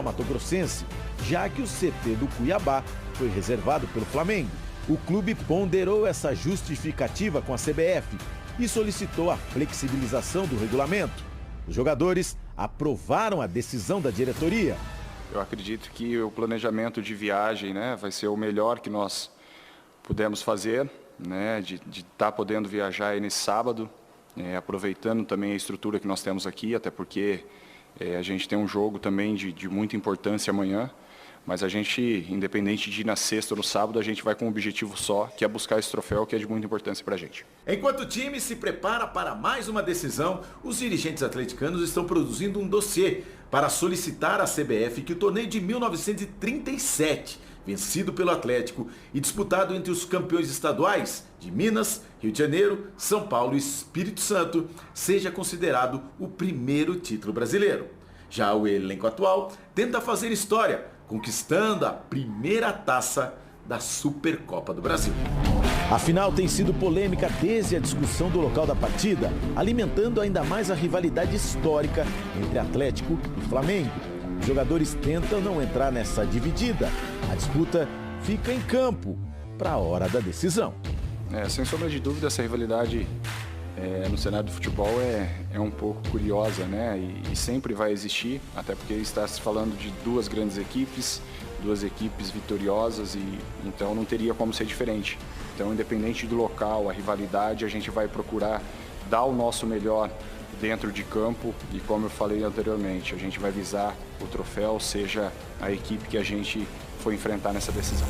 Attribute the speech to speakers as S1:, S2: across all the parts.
S1: capital mato-grossense, já que o CT do Cuiabá foi reservado pelo Flamengo. O clube ponderou essa justificativa com a CBF e solicitou a flexibilização do regulamento. Os jogadores aprovaram a decisão da diretoria.
S2: Eu acredito que o planejamento de viagem, vai ser o melhor que nós pudemos fazer, de estar podendo viajar aí nesse sábado, aproveitando também a estrutura que nós temos aqui, até porque a gente tem um jogo também de muita importância amanhã. Mas a gente, independente de ir na sexta ou no sábado, a gente vai com um objetivo só, que é buscar esse troféu, que é de muita importância para a gente.
S1: Enquanto o time se prepara para mais uma decisão, os dirigentes atleticanos estão produzindo um dossiê para solicitar à CBF que o torneio de 1937, vencido pelo Atlético e disputado entre os campeões estaduais de Minas, Rio de Janeiro, São Paulo e Espírito Santo, seja considerado o primeiro título brasileiro. Já o elenco atual tenta fazer história, conquistando a primeira taça da Supercopa do Brasil. A final tem sido polêmica desde a discussão do local da partida, alimentando ainda mais a rivalidade histórica entre Atlético e Flamengo. Os jogadores tentam não entrar nessa dividida. A disputa fica em campo para a hora da decisão.
S2: Sem sombra de dúvida, essa rivalidade no cenário do futebol é um pouco curiosa, e sempre vai existir, até porque está se falando de duas grandes equipes, duas equipes vitoriosas, e então não teria como ser diferente. Então, independente do local, a rivalidade, a gente vai procurar dar o nosso melhor dentro de campo e, como eu falei anteriormente, a gente vai visar o troféu, seja a equipe que a gente for enfrentar nessa decisão.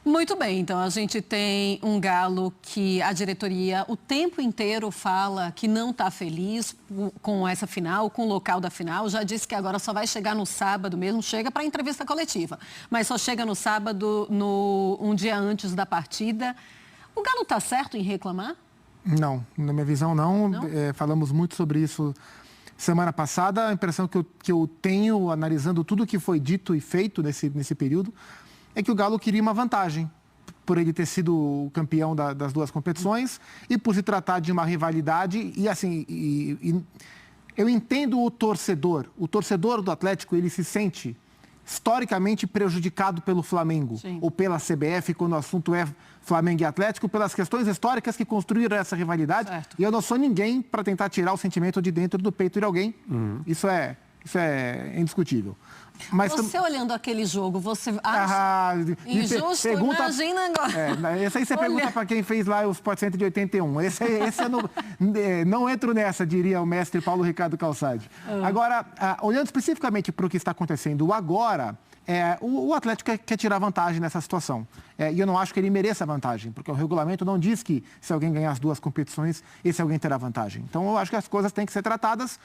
S3: Muito bem, então a gente tem um Galo que a diretoria o tempo inteiro fala que não está feliz com essa final, com o local da final. Já disse que agora só vai chegar no sábado mesmo, chega para a entrevista coletiva, mas só chega no sábado, um dia antes da partida. O Galo está certo em reclamar?
S4: Não, na minha visão não. Falamos muito sobre isso semana passada. A impressão que eu tenho, analisando tudo que foi dito e feito nesse período, é que o Galo queria uma vantagem, por ele ter sido o campeão das duas competições e por se tratar de uma rivalidade. E assim, eu entendo o torcedor. O torcedor do Atlético, ele se sente historicamente prejudicado pelo Flamengo. Sim. Ou pela CBF, quando o assunto é Flamengo e Atlético, pelas questões históricas que construíram essa rivalidade. Certo. E eu não sou ninguém para tentar tirar o sentimento de dentro do peito de alguém. Isso é indiscutível. Mas
S3: você olhando aquele jogo, você acha injusto? Imagina agora.
S4: Esse aí você pergunta para quem fez lá o Sport Center de 81. Esse não entro nessa, diria o mestre Paulo Ricardo Calçade. Agora, olhando especificamente para o que está acontecendo agora, o Atlético quer tirar vantagem nessa situação. E eu não acho que ele mereça a vantagem, porque o regulamento não diz que se alguém ganhar as duas competições, esse alguém terá vantagem. Então, eu acho que as coisas têm que ser tratadas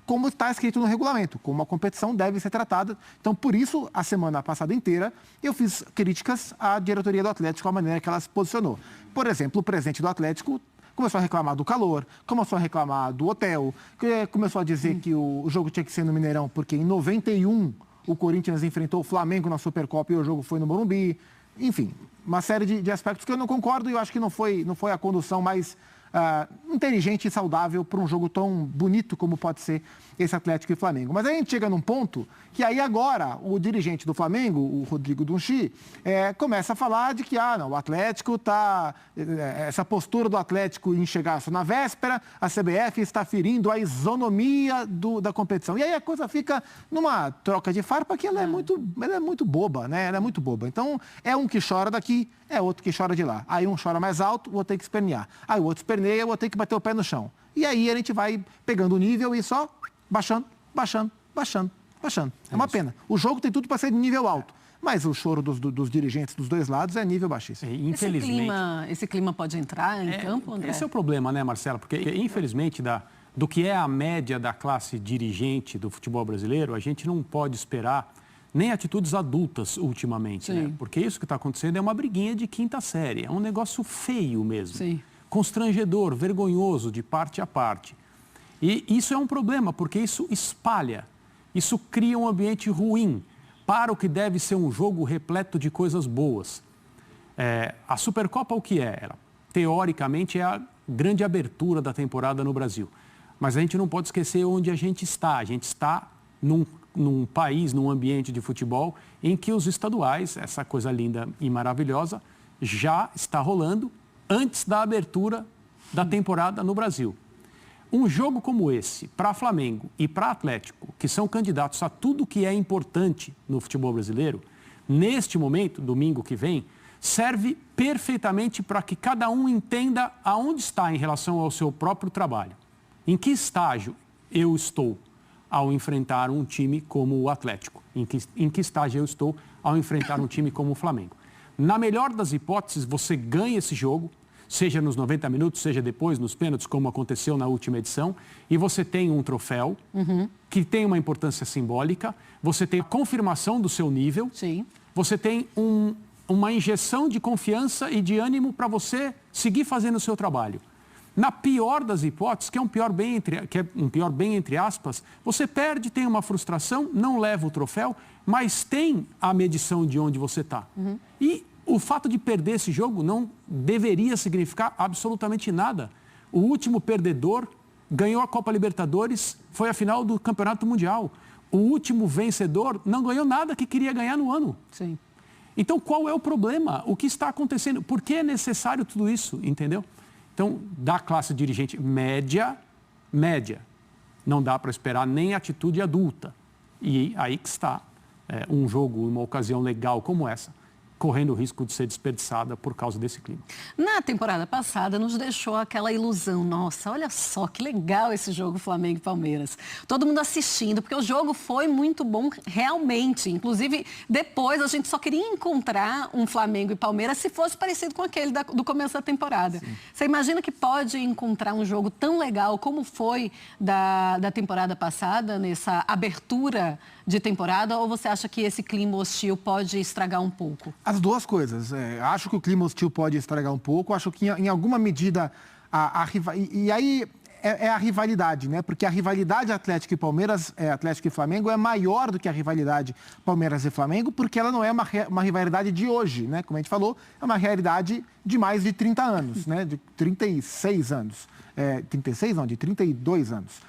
S4: como está escrito no regulamento, como a competição deve ser tratada. Então, por isso, a semana passada inteira, eu fiz críticas à diretoria do Atlético, à maneira que ela se posicionou. Por exemplo, o presidente do Atlético começou a reclamar do calor, começou a reclamar do hotel, começou a dizer que o jogo tinha que ser no Mineirão, porque em 91 o Corinthians enfrentou o Flamengo na Supercopa e o jogo foi no Morumbi. Enfim, uma série de aspectos que eu não concordo e eu acho que não foi a condução mais inteligente e saudável para um jogo tão bonito como pode ser esse Atlético e Flamengo. Mas aí a gente chega num ponto que aí agora o dirigente do Flamengo, o Rodrigo Dunchi, começa a falar de que o Atlético está... essa postura do Atlético em chegar só na véspera, a CBF está ferindo a isonomia da competição. E aí a coisa fica numa troca de farpa que ela é muito boba, né? Ela é muito boba. Então, é um que chora daqui, é outro que chora de lá. Aí um chora mais alto, o outro tem que espernear. Aí o outro esperneia, o outro tem que bater o pé no chão. E aí a gente vai pegando o nível e só baixando. É uma pena. O jogo tem tudo para ser de nível alto. Mas o choro dos dirigentes dos dois lados é nível baixíssimo.
S3: Infelizmente. Esse clima pode entrar em campo, André?
S5: Esse é o problema, né, Marcela? Porque, infelizmente, do que é a média da classe dirigente do futebol brasileiro, a gente não pode esperar nem atitudes adultas ultimamente, né? Porque isso que está acontecendo é uma briguinha de quinta série. É um negócio feio mesmo. Sim. Constrangedor, vergonhoso de parte a parte. E isso é um problema, porque isso espalha, isso cria um ambiente ruim para o que deve ser um jogo repleto de coisas boas. A Supercopa, o que é? Ela, teoricamente, é a grande abertura da temporada no Brasil. mas a gente não pode esquecer onde a gente está. A gente está num país, num ambiente de futebol em que os estaduais, essa coisa linda e maravilhosa, já está rolando antes da abertura da temporada no Brasil. Um jogo como esse, para Flamengo e para Atlético, que são candidatos a tudo que é importante no futebol brasileiro, neste momento, domingo que vem, serve perfeitamente para que cada um entenda aonde está em relação ao seu próprio trabalho. Em que estágio eu estou ao enfrentar um time como o Atlético? Em que estágio eu estou ao enfrentar um time como o Flamengo? Na melhor das hipóteses, você ganha esse jogo, seja nos 90 minutos, seja depois, nos pênaltis, como aconteceu na última edição, e você tem um troféu que tem uma importância simbólica, você tem a confirmação do seu nível,
S3: Sim.
S5: você tem uma injeção de confiança e de ânimo para você seguir fazendo o seu trabalho. Na pior das hipóteses, que é um pior bem entre aspas, você perde, tem uma frustração, não leva o troféu, mas tem a medição de onde você está. E o fato de perder esse jogo não deveria significar absolutamente nada. O último perdedor ganhou a Copa Libertadores, foi a final do Campeonato Mundial. O último vencedor não ganhou nada que queria ganhar no ano.
S3: Sim.
S5: Então, qual é o problema? O que está acontecendo? Por que é necessário tudo isso? Entendeu? Então, da classe dirigente média, não dá para esperar nem atitude adulta. E aí que está um jogo, uma ocasião legal como essa, correndo o risco de ser desperdiçada por causa desse clima.
S3: Na temporada passada, nos deixou aquela ilusão. Nossa, olha só que legal esse jogo Flamengo e Palmeiras. Todo mundo assistindo, porque o jogo foi muito bom realmente. Inclusive, depois a gente só queria encontrar um Flamengo e Palmeiras se fosse parecido com aquele do começo da temporada. Sim. Você imagina que pode encontrar um jogo tão legal como foi da temporada passada, nessa abertura de temporada, ou você acha que esse clima hostil pode estragar um pouco?
S4: As duas coisas. Acho que o clima hostil pode estragar um pouco, acho que em alguma medida e aí é a rivalidade, né? Porque a rivalidade Atlético e Palmeiras, Atlético e Flamengo é maior do que a rivalidade Palmeiras e Flamengo, porque ela não é uma rivalidade de hoje, né? Como a gente falou, é uma realidade de mais de 30 anos, né? De 36 anos. 36 não, de 32 anos.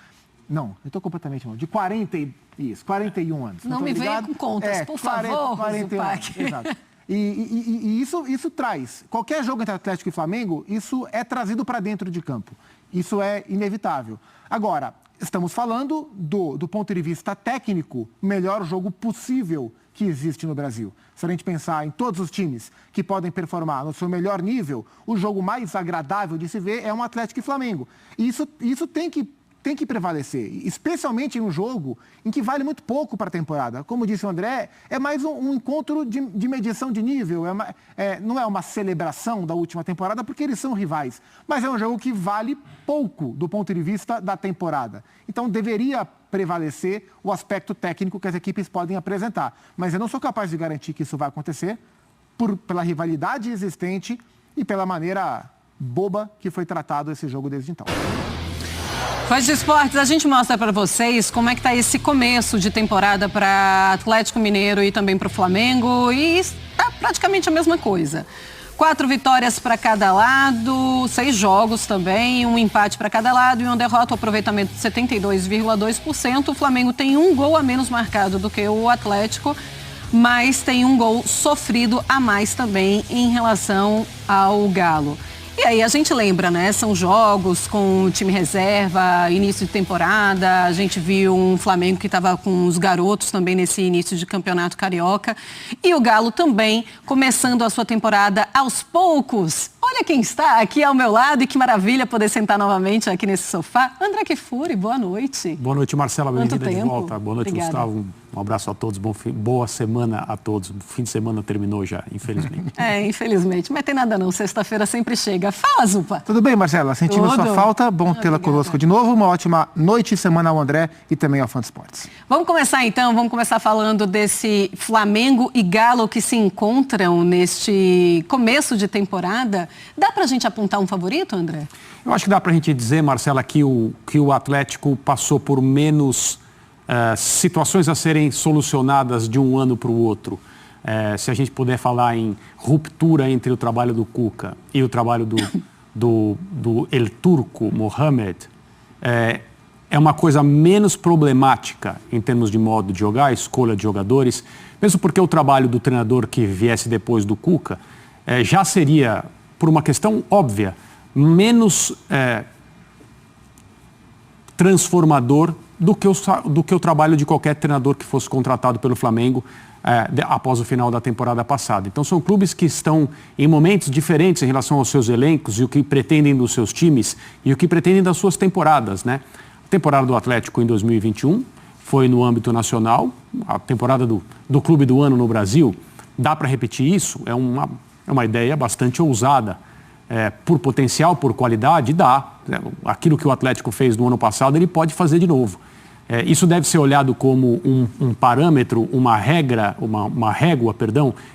S4: Não, eu estou completamente mal. De 41 anos.
S3: Não me venha com contas, por favor,
S4: 41 anos, exato. E isso traz. Qualquer jogo entre Atlético e Flamengo, isso é trazido para dentro de campo. Isso é inevitável. Agora, estamos falando do ponto de vista técnico, o melhor jogo possível que existe no Brasil. Se a gente pensar em todos os times que podem performar no seu melhor nível, o jogo mais agradável de se ver é um Atlético e Flamengo. E isso tem que prevalecer, especialmente em um jogo em que vale muito pouco para a temporada. Como disse o André, é mais um encontro de medição de nível, não é uma celebração da última temporada, porque eles são rivais, mas é um jogo que vale pouco do ponto de vista da temporada. Então, deveria prevalecer o aspecto técnico que as equipes podem apresentar. Mas eu não sou capaz de garantir que isso vai acontecer pela rivalidade existente e pela maneira boba que foi tratado esse jogo desde então.
S3: Faz de Esportes, a gente mostra para vocês como é que está esse começo de temporada para Atlético Mineiro e também para o Flamengo. E está praticamente a mesma coisa. 4 vitórias para cada lado, 6 jogos também, um empate para cada lado e uma derrota, o aproveitamento de 72,2%. O Flamengo tem um gol a menos marcado do que o Atlético, mas tem um gol sofrido a mais também em relação ao Galo. E aí a gente lembra, né? São jogos com o time reserva, início de temporada. A gente viu um Flamengo que estava com os garotos também nesse início de campeonato carioca. E o Galo também começando a sua temporada aos poucos. Olha quem está aqui ao meu lado e que maravilha poder sentar novamente aqui nesse sofá. André Kfouri, boa noite.
S5: Boa noite, Marcela, bem-vinda de volta.
S3: Boa
S5: noite,
S3: Obrigada.
S5: Gustavo. Um abraço a todos, boa semana a todos. O fim de semana terminou já, infelizmente.
S3: Infelizmente, mas tem nada não, sexta-feira sempre chega. Fala, Zupa.
S4: Tudo bem, Marcela? Sentimos sua falta, bom tê-la conosco de novo. Uma ótima noite e semana ao André e também ao Fã de Esportes.
S3: Vamos começar falando desse Flamengo e Galo que se encontram neste começo de temporada. Dá pra gente apontar um favorito, André?
S5: Eu acho que dá pra gente dizer, Marcela, que o Atlético passou por menos situações a serem solucionadas de um ano para o outro. Se a gente puder falar em ruptura entre o trabalho do Cuca e o trabalho do El Turco Mohamed, é uma coisa menos problemática em termos de modo de jogar, escolha de jogadores, mesmo porque o trabalho do treinador que viesse depois do Cuca já seria, por uma questão óbvia, menos transformador do que o trabalho de qualquer treinador que fosse contratado pelo Flamengo após o final da temporada passada. Então são clubes que estão em momentos diferentes em relação aos seus elencos e o que pretendem dos seus times e o que pretendem das suas temporadas, né? A temporada do Atlético em 2021 foi no âmbito nacional, a temporada do Clube do Ano no Brasil, dá para repetir isso? É uma ideia bastante ousada. Por potencial, por qualidade, dá. Aquilo que o Atlético fez no ano passado, ele pode fazer de novo. Isso deve ser olhado como um parâmetro, uma régua,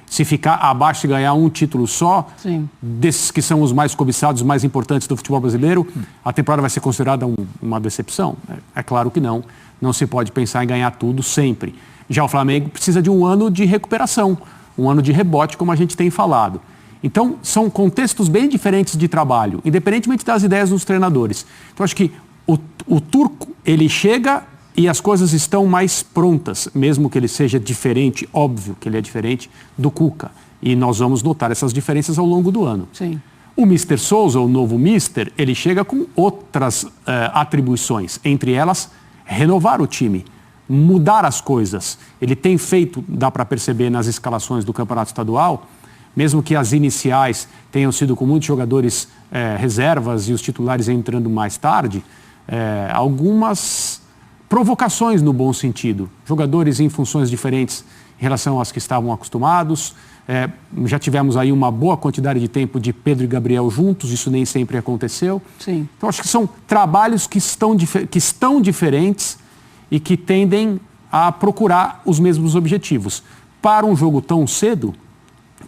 S5: se ficar abaixo de ganhar um título só, sim, desses que são os mais cobiçados, os mais importantes do futebol brasileiro, a temporada vai ser considerada uma decepção? É claro que não. Não se pode pensar em ganhar tudo sempre. Já o Flamengo precisa de um ano de recuperação, um ano de rebote, como a gente tem falado. Então, são contextos bem diferentes de trabalho, independentemente das ideias dos treinadores. Então, acho que o Turco, ele chega e as coisas estão mais prontas, mesmo que ele seja diferente, óbvio que ele é diferente, do Cuca. E nós vamos notar essas diferenças ao longo do ano.
S3: Sim.
S5: O Mr. Souza, o novo Mister, ele chega com outras atribuições, entre elas, renovar o time, mudar as coisas. Ele tem feito, dá para perceber nas escalações do Campeonato Estadual, mesmo que as iniciais tenham sido com muitos jogadores reservas e os titulares entrando mais tarde, algumas provocações no bom sentido. Jogadores em funções diferentes em relação às que estavam acostumados. Já tivemos aí uma boa quantidade de tempo de Pedro e Gabriel juntos, isso nem sempre aconteceu.
S3: Sim.
S5: Então, acho que são trabalhos que estão diferentes e que tendem a procurar os mesmos objetivos. Para um jogo tão cedo,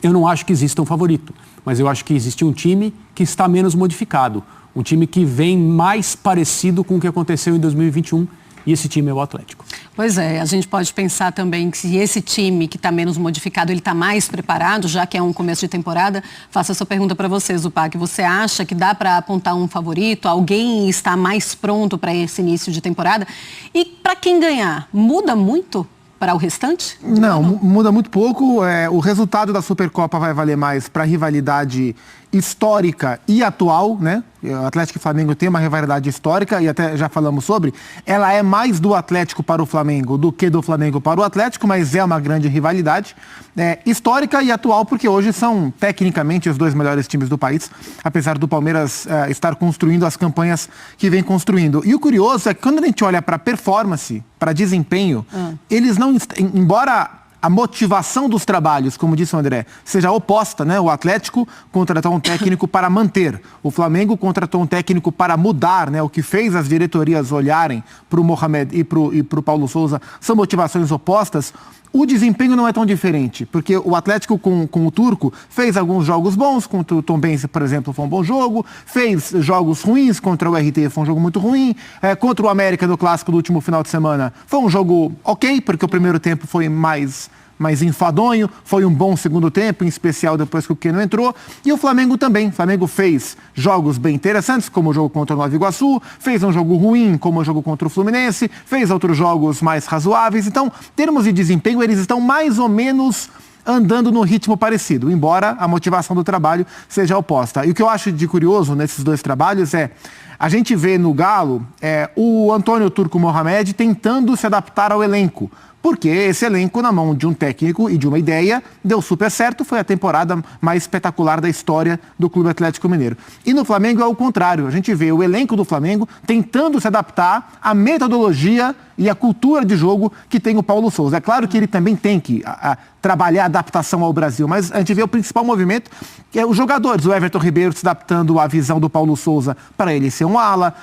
S5: eu não acho que exista um favorito, mas eu acho que existe um time que está menos modificado, um time que vem mais parecido com o que aconteceu em 2021, e esse time é o Atlético.
S3: Pois é, a gente pode pensar também que se esse time que está menos modificado, ele está mais preparado, já que é um começo de temporada. Faço essa pergunta para você, Zupac. Você acha que dá para apontar um favorito? Alguém está mais pronto para esse início de temporada? E para quem ganhar, muda muito para o restante?
S4: Não, muda muito pouco. O resultado da Supercopa vai valer mais para a rivalidade histórica e atual, né? O Atlético e Flamengo tem uma rivalidade histórica e até já falamos sobre. Ela é mais do Atlético para o Flamengo do que do Flamengo para o Atlético, mas é uma grande rivalidade histórica e atual, porque hoje são tecnicamente os dois melhores times do país, apesar do Palmeiras estar construindo as campanhas que vem construindo. E o curioso é que quando a gente olha para performance, para desempenho, eles não, embora a motivação dos trabalhos, como disse o André, seja oposta, né? O Atlético contratou um técnico para manter, o Flamengo contratou um técnico para mudar, né? O que fez as diretorias olharem para o Mohamed e para o Paulo Souza são motivações opostas. O desempenho não é tão diferente, porque o Atlético com o Turco fez alguns jogos bons, contra o Tombense, por exemplo, foi um bom jogo, fez jogos ruins, contra o RT foi um jogo muito ruim, contra o América no Clássico do último final de semana foi um jogo ok, porque o primeiro tempo foi mais enfadonho, foi um bom segundo tempo, em especial depois que o Keno entrou, e o Flamengo também. O Flamengo fez jogos bem interessantes, como o jogo contra o Nova Iguaçu, fez um jogo ruim, como o jogo contra o Fluminense, fez outros jogos mais razoáveis. Então, em termos de desempenho, eles estão mais ou menos andando no ritmo parecido, embora a motivação do trabalho seja oposta. E o que eu acho de curioso nesses dois trabalhos a gente vê no Galo o Antônio Turco Mohamed tentando se adaptar ao elenco. Porque esse elenco, na mão de um técnico e de uma ideia, deu super certo. Foi a temporada mais espetacular da história do Clube Atlético Mineiro. E no Flamengo é o contrário. A gente vê o elenco do Flamengo tentando se adaptar à metodologia e à cultura de jogo que tem o Paulo Souza. É claro que ele também tem que trabalhar a adaptação ao Brasil, mas a gente vê o principal movimento, que é os jogadores. O Everton Ribeiro se adaptando à visão do Paulo Souza para ele ser um ala.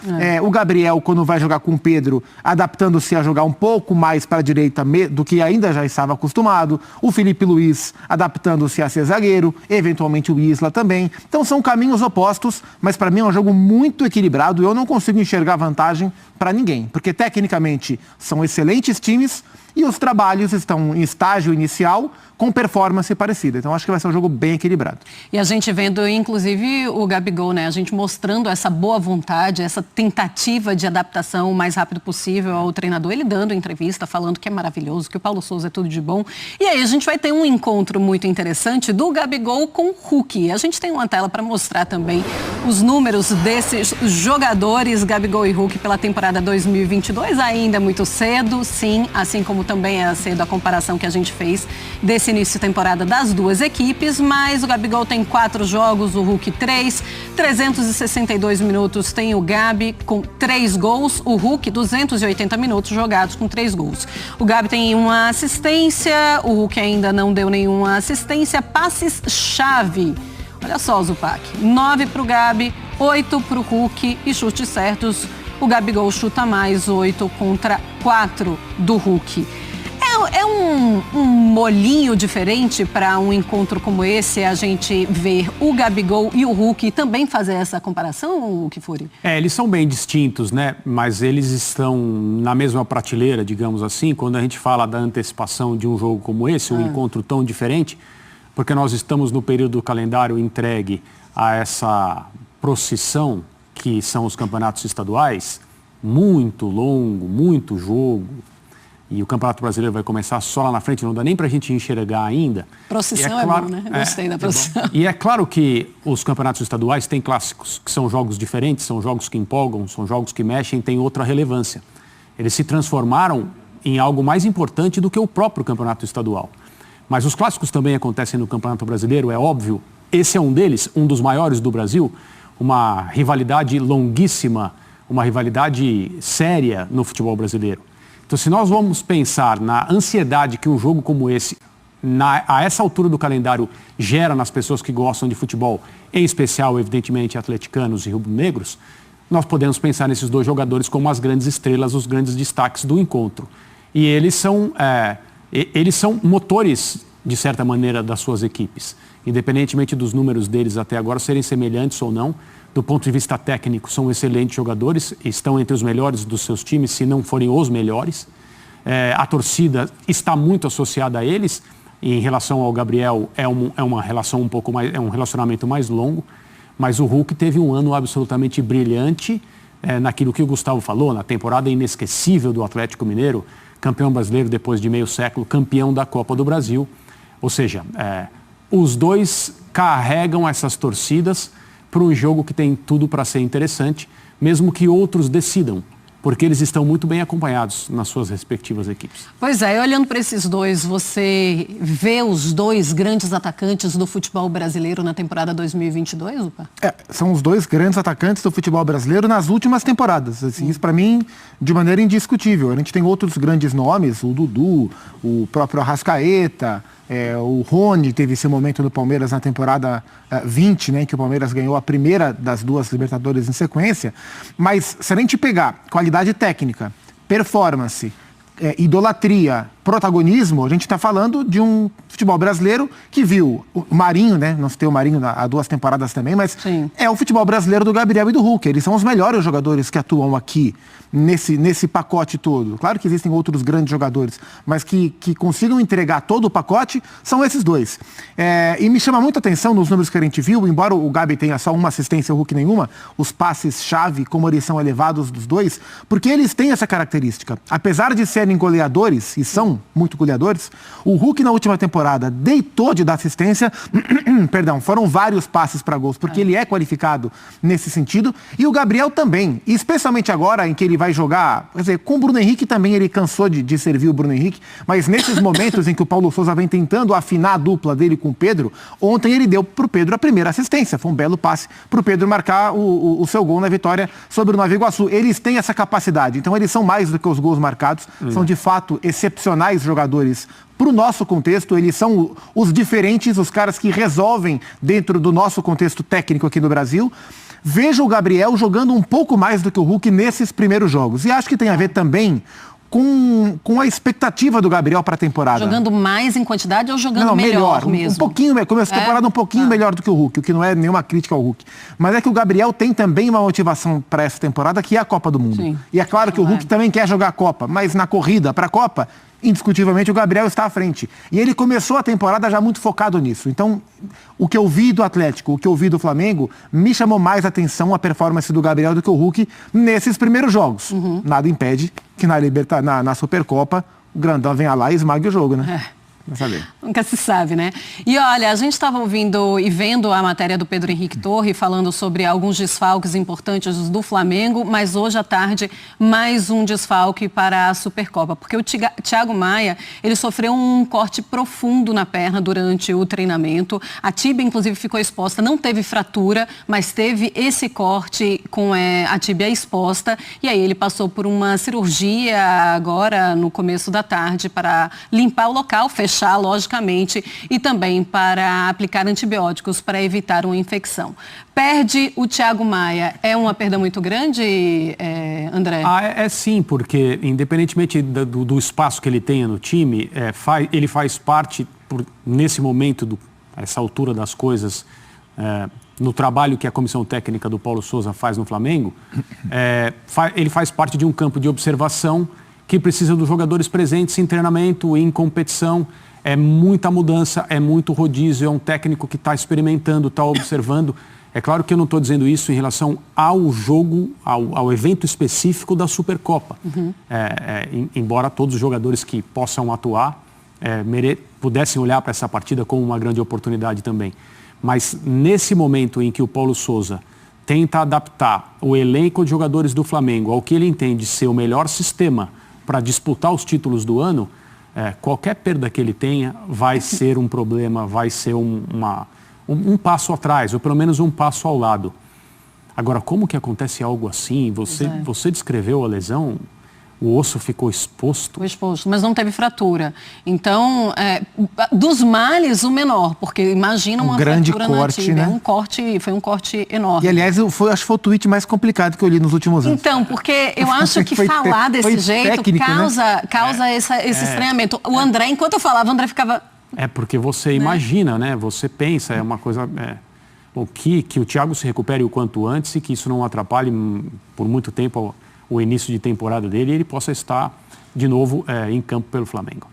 S4: O Gabriel, quando vai jogar com o Pedro, adaptando-se a jogar um pouco mais para a direita do que ainda já estava acostumado. O Felipe Luiz adaptando-se a ser zagueiro, eventualmente o Isla também. Então são caminhos opostos, mas para mim é um jogo muito equilibrado e eu não consigo enxergar vantagem para ninguém, porque tecnicamente são excelentes times e os trabalhos estão em estágio inicial com performance parecida. Então, acho que vai ser um jogo bem equilibrado.
S3: E a gente vendo, inclusive, o Gabigol, né? A gente mostrando essa boa vontade, essa tentativa de adaptação o mais rápido possível ao treinador. Ele dando entrevista, falando que é maravilhoso, que o Paulo Souza é tudo de bom. E aí a gente vai ter um encontro muito interessante do Gabigol com o Hulk. A gente tem uma tela para mostrar também os números desses jogadores, Gabigol e Hulk, pela temporada 2022. Ainda é muito cedo, sim, assim como também é cedo a comparação que a gente fez desse início de temporada das duas equipes, mas o Gabigol tem 4 jogos, o Hulk 3, 362 minutos tem o Gabi com 3 gols, o Hulk 280 minutos jogados com 3 gols. O Gabi tem uma assistência, o Hulk ainda não deu nenhuma assistência, passes-chave. Olha só, Zupac, 9 para o Gabi, 8 para o Hulk e chutes certos. O Gabigol chuta mais 8 contra 4 do Hulk. É um molinho diferente para um encontro como esse, a gente ver o Gabigol e o Hulk e também fazer essa comparação, Kifuri?
S5: Eles são bem distintos, né? Mas eles estão na mesma prateleira, digamos assim, quando a gente fala da antecipação de um jogo como esse, um encontro tão diferente, porque nós estamos no período do calendário entregue a essa procissão que são os campeonatos estaduais, muito longo, muito jogo. E o Campeonato Brasileiro vai começar só lá na frente, não dá nem para a gente enxergar ainda.
S3: Procissão é bom, né? Gostei da procissão.
S5: E é claro que os campeonatos estaduais têm clássicos, que são jogos diferentes, são jogos que empolgam, são jogos que mexem, têm outra relevância. Eles se transformaram em algo mais importante do que o próprio campeonato estadual. Mas os clássicos também acontecem no Campeonato Brasileiro, é óbvio. Esse é um deles, um dos maiores do Brasil, uma rivalidade longuíssima, uma rivalidade séria no futebol brasileiro. Então, se nós vamos pensar na ansiedade que um jogo como esse, a essa altura do calendário, gera nas pessoas que gostam de futebol, em especial, evidentemente, atleticanos e rubro-negros, nós podemos pensar nesses dois jogadores como as grandes estrelas, os grandes destaques do encontro. E eles são motores, de certa maneira, das suas equipes. Independentemente dos números deles até agora serem semelhantes ou não, do ponto de vista técnico, são excelentes jogadores, estão entre os melhores dos seus times, se não forem os melhores. A torcida está muito associada a eles. Em relação ao Gabriel, é uma relação um pouco mais, é um relacionamento mais longo. Mas o Hulk teve um ano absolutamente brilhante naquilo que o Gustavo falou, na temporada inesquecível do Atlético Mineiro, campeão brasileiro depois de meio século, campeão da Copa do Brasil. Ou seja, os dois carregam essas torcidas para um jogo que tem tudo para ser interessante, mesmo que outros decidam, porque eles estão muito bem acompanhados nas suas respectivas equipes.
S3: Pois é, olhando para esses dois, você vê os dois grandes atacantes do futebol brasileiro na temporada 2022, Upa?
S4: São os dois grandes atacantes do futebol brasileiro nas últimas temporadas. Assim, isso, para mim, de maneira indiscutível. A gente tem outros grandes nomes, o Dudu, o próprio Arrascaeta, o Rony teve esse momento no Palmeiras na temporada 20, né, em que o Palmeiras ganhou a primeira das 2 Libertadores em sequência. Mas se a gente pegar qualidade técnica, performance, idolatria, protagonismo, a gente está falando de um futebol brasileiro que viu o Marinho, né? Não se tem o Marinho há 2 temporadas também, mas sim, é o futebol brasileiro do Gabriel e do Hulk. Eles são os melhores jogadores que atuam aqui nesse pacote todo. Claro que existem outros grandes jogadores, mas que consigam entregar todo o pacote são esses dois. E me chama muita atenção nos números que a gente viu, embora o Gabi tenha só uma assistência e o Hulk nenhuma, os passes-chave, como eles são elevados dos dois, porque eles têm essa característica. Apesar de serem goleadores, e são muito goleadores, o Hulk na última temporada deitou de dar assistência, perdão, foram vários passes para gols, porque ele é qualificado nesse sentido, e o Gabriel também, e especialmente agora em que ele vai jogar, quer dizer, com o Bruno Henrique também ele cansou de servir o Bruno Henrique, mas nesses momentos em que o Paulo Souza vem tentando afinar a dupla dele com o Pedro, ontem ele deu para o Pedro a primeira assistência, foi um belo passe para o Pedro marcar o seu gol na vitória sobre o Nova Iguaçu. Eles têm essa capacidade, então eles são mais do que os gols marcados, são de fato excepcionais jogadores para o nosso contexto, eles são os diferentes, os caras que resolvem dentro do nosso contexto técnico aqui no Brasil. Vejo o Gabriel jogando um pouco mais do que o Hulk nesses primeiros jogos. E acho que tem a ver também com a expectativa do Gabriel para a temporada.
S3: Jogando mais em quantidade ou jogando melhor mesmo?
S4: Um pouquinho, começo de temporada um pouquinho melhor do que o Hulk, o que não é nenhuma crítica ao Hulk. Mas é que o Gabriel tem também uma motivação para essa temporada, que é a Copa do Mundo. Sim. E é claro que o Hulk também quer jogar a Copa, mas na corrida para a Copa, indiscutivelmente, o Gabriel está à frente. E ele começou a temporada já muito focado nisso. Então, o que eu vi do Atlético, o que eu vi do Flamengo, me chamou mais atenção a performance do Gabriel do que o Hulk nesses primeiros jogos. Nada impede que na Supercopa o grandão venha lá e esmague o jogo, né?
S3: Nunca se sabe, né? E olha, a gente estava ouvindo e vendo a matéria do Pedro Henrique Torre falando sobre alguns desfalques importantes do Flamengo, mas hoje à tarde mais um desfalque para a Supercopa, porque o Thiago Maia, ele sofreu um corte profundo na perna durante o treinamento. A tíbia, inclusive, ficou exposta, não teve fratura, mas teve esse corte com a tíbia exposta, e aí ele passou por uma cirurgia agora no começo da tarde para limpar o local, fechar logicamente, e também para aplicar antibióticos para evitar uma infecção. Perde o Thiago Maia. É uma perda muito grande, André?
S5: É sim, porque independentemente do espaço que ele tenha no time, ele faz parte, nesse momento, essa altura das coisas, no trabalho que a comissão técnica do Paulo Sousa faz no Flamengo, ele faz parte de um campo de observação que precisa dos jogadores presentes em treinamento, em competição. É muita mudança, é muito rodízio, é um técnico que está experimentando, está observando. É claro que eu não estou dizendo isso em relação ao jogo, ao evento específico da Supercopa. Embora todos os jogadores que possam atuar pudessem olhar para essa partida como uma grande oportunidade também. Mas nesse momento em que o Paulo Sousa tenta adaptar o elenco de jogadores do Flamengo ao que ele entende ser o melhor sistema para disputar os títulos do ano, qualquer perda que ele tenha vai ser um problema, vai ser um passo atrás, ou pelo menos um passo ao lado. Agora, como que acontece algo assim? Você descreveu a lesão, o osso ficou exposto.
S3: Ficou exposto, mas não teve fratura. Então, dos males, o menor, porque imagina uma
S4: grande
S3: fratura
S4: corte,
S3: na tíbia.
S4: né?
S3: Foi um corte enorme.
S4: E, aliás, acho que foi o tweet mais complicado que eu li nos últimos anos.
S3: Então, porque eu acho que falar desse jeito
S4: técnico,
S3: causa esse estranhamento. O André, enquanto eu falava, o André ficava...
S5: Porque você imagina, né? Você pensa, é uma coisa... que o Thiago se recupere o quanto antes e que isso não atrapalhe por muito tempo o início de temporada dele e ele possa estar de novo em campo pelo Flamengo.